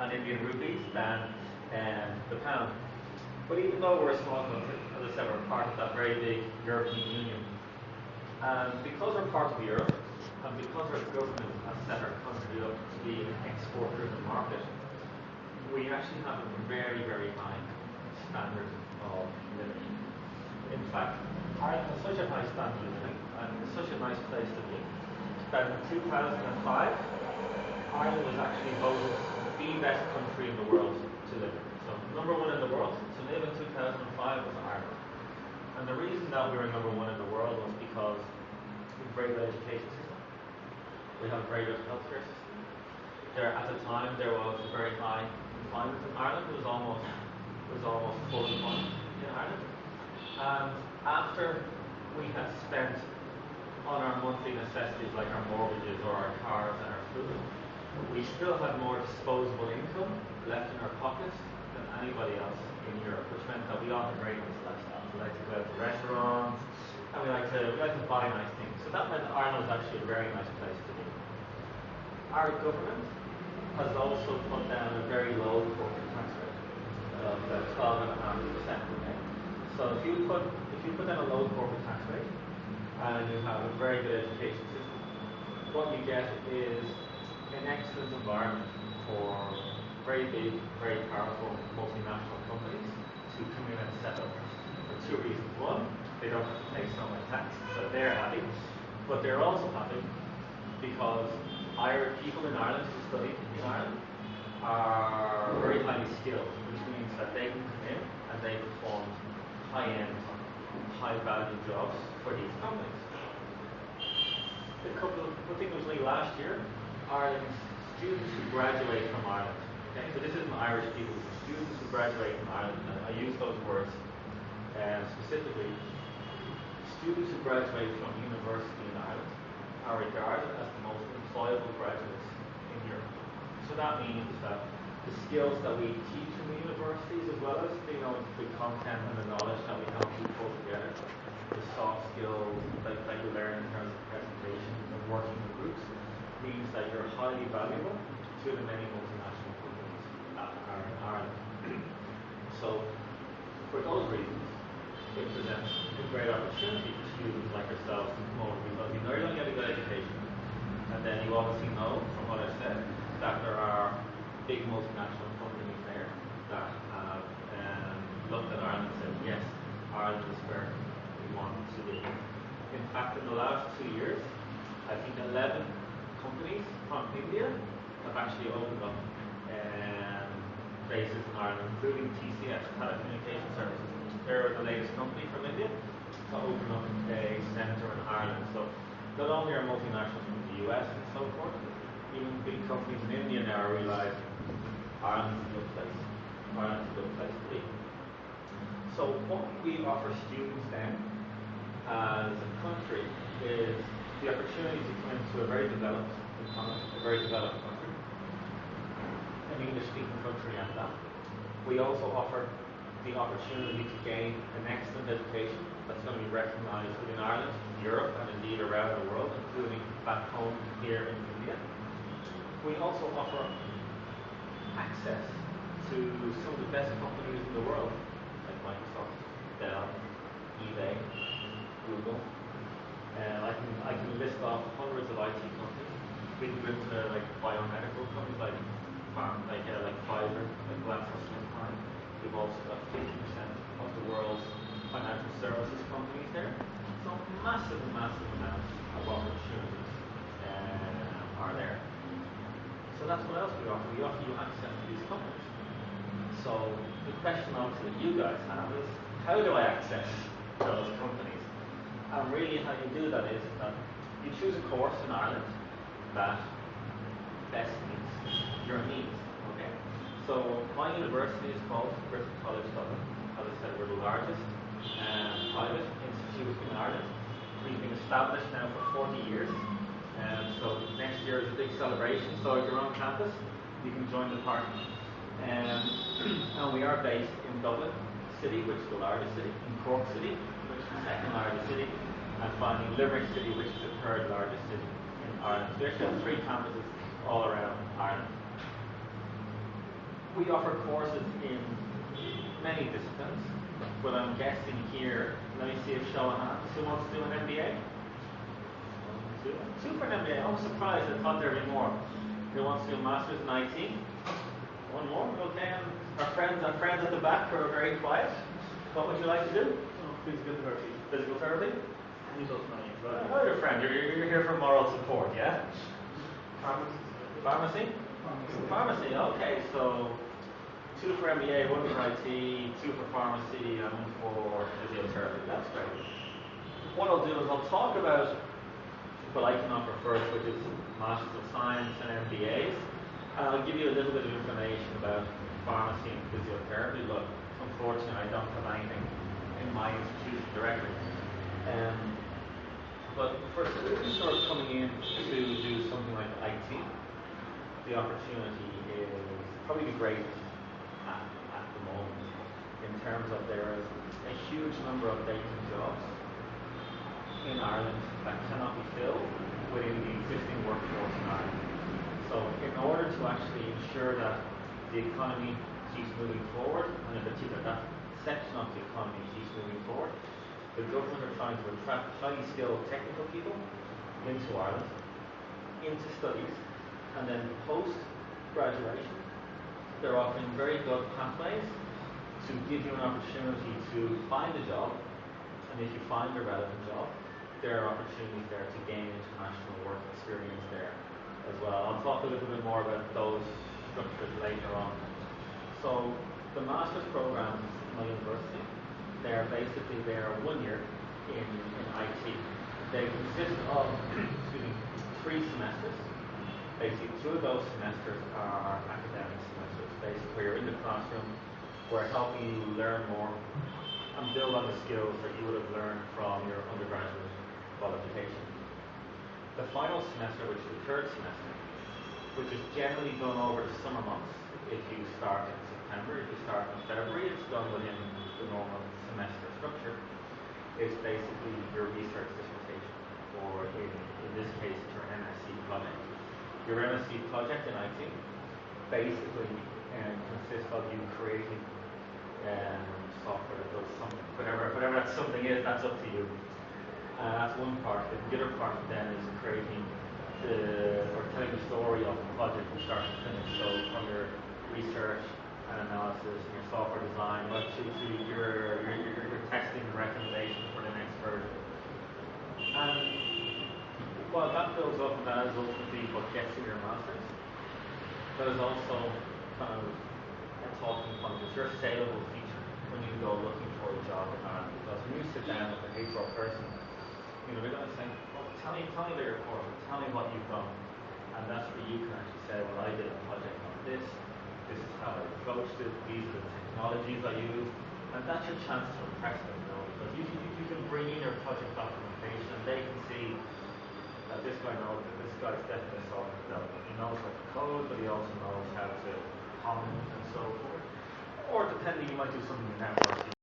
and Indian rupees than the pound. But even though we're a small country, as I said, we're part of that very big European Union. And because we're part of Europe, and because our government has set our country up to be an export-driven market, we actually have a very, very high standard of living. In fact, Ireland has such a high standard of living, and it's such a nice place to be, that in 2005, Ireland was actually voted the best country in the world to live in. So number one in the world to live in 2005 was Ireland. And the reason that we were number one in the world was because we have a very good education system. We have a very good healthcare system. At the time, there was a very high employment in Ireland. It was almost full employment in Ireland. And after we had spent on our monthly necessities like our mortgages or our cars and our food, we still had more disposable income left in our pockets than anybody else in Europe, which meant that we all had very nice lifestyles. We like to go out to restaurants, and we like to buy nice things. So that meant that Ireland was actually a very nice place to be. Our government has also put down a very low corporate tax rate of about 12.5%. Okay? So if you put down a low corporate tax rate and you have a very good education system, what you get is an excellent environment for very big, very powerful multinational companies to come in and set up for two reasons. One, they don't have to pay so much tax, so they're happy. But they're also happy because people in Ireland who study in Ireland are very highly skilled, which means that they can come in and they perform high-end, high-value jobs for these companies. I think it was like last year, Ireland's students who graduate from Ireland. Okay, so this isn't Irish people, it's students who graduate from Ireland. And I use those words specifically. Students who graduate from university in Ireland are regarded as the most employable graduates in Europe. So that means that the skills that we teach in the universities, as well as the content and the knowledge that we help you pull together, the soft skills that you learn in terms of presentation and working with groups, means that you're highly valuable to the many multinational companies that are in Ireland. So, for those reasons, it presents a great opportunity for students like yourselves to come over, because you know you're going to get a good education, and then you obviously know, from what I said, that there are big multinational companies there that have looked at Ireland and said, yes, Ireland is where we want to be. In fact, in the last 2 years, I think 11 companies from India have actually opened up bases in Ireland, including TCS, Telecommunication Services. They're the latest company from India to open up a centre in Ireland. So not only are multinationals from the US and so forth, even big companies in India now are realising Ireland's a good place. Ireland's a good place to be. So what we offer students then as a country is the opportunity to come into a very developed economy, a very developed country, an English-speaking country at that. We also offer the opportunity to gain an excellent education that's going to be recognised within Ireland, Europe, and indeed around the world, including back home here in India. We also offer access to some of the best companies in the world, like Microsoft, Dell, eBay, Google. I can list off hundreds of IT companies. We can go into like biomedical companies like Pfizer, like GlaxoSmithKline. We've also got 50% of the world's financial services companies there. So massive amounts of opportunities are there. So that's what else we offer. We offer you access to these companies. So the question obviously that you guys have is, how do I access those companies? And really how you do that is that you choose a course in Ireland that best meets your needs. Okay? So my university is called British College Dublin. As I said, we're the largest private institute in Ireland. We've been established now for 40 years. So next year is a big celebration. So if you're on campus, you can join the party. And we are based in Dublin City, which is the largest city, in Cork City, which is the second largest city, and finally Limerick City, which is the third largest city in Ireland. So we actually have 3 campuses all around Ireland. We offer courses in many disciplines, but I'm guessing here, let me see if show of hands, who wants to do an MBA? Two for an MBA. I'm surprised. I thought there'd be more. Who wants to do a master's in IT? One more. Okay. And our friends at the back who are very quiet. What would you like to do? Physical therapy. Physical therapy. Right. Your friend. You're here for moral support, yeah? Pharmacy. Pharmacy. Pharmacy. Okay. So 2 for MBA, 1 for IT, 2 for pharmacy, and 1 for physiotherapy. That's great. What I'll do is I'll talk about what I can offer first, which is Masters of Science and MBAs. And I'll give you a little bit of information about pharmacy and physiotherapy, but unfortunately I don't have anything in my institution directly. But for a student sort of coming in to do something like IT, the opportunity is probably the greatest at the moment, in terms of there is a huge number of vacant jobs in Ireland that cannot be filled within the existing workforce in Ireland. So in order to actually ensure that the economy keeps moving forward, and in particular that section of the economy keeps moving forward, the government are trying to attract highly skilled technical people into Ireland, into studies, and then post-graduation, they're offering very good pathways to give you an opportunity to find a job, and if you find a relevant job, there are opportunities there to gain international work experience there as well. I'll talk a little bit more about those structures later on. So the master's programs in my university, they're 1 year in IT. They consist of 3 semesters. Basically, 2 of those semesters are academic semesters. Basically, where you're in the classroom, we're helping you learn more and build on the skills that you would have learned from your undergraduate qualification. The final semester, which is the 3rd semester, which is generally done over the summer months. If you start in September, if you start in February, it's done within the normal semester structure. It's basically your research dissertation, or in this case, it's your MSc project. Your MSc project in IT basically consists of you creating software that does something. Whatever that something is, that's up to you. That's one part. The other part then is creating or telling the story of the project from start to finish. So from your research and analysis and your software design right to your testing and recommendation for the next version. And while that builds up and that is ultimately what gets you your master's, that is also kind of a talking point. It's your saleable feature when you go looking for a job in Ireland. Because when you sit down with a HR person, they're going to say, well, tell me about your course, tell me what you've done. And that's where you can actually say, well, I did a project on this is how I approached it, these are the technologies I used, and that's your chance to impress them, because you can bring in your project documentation and they can see that this guy knows that this guy's definitely a software developer. He knows how to code, but he also knows how to comment and so forth. Or depending, you might do something in networking.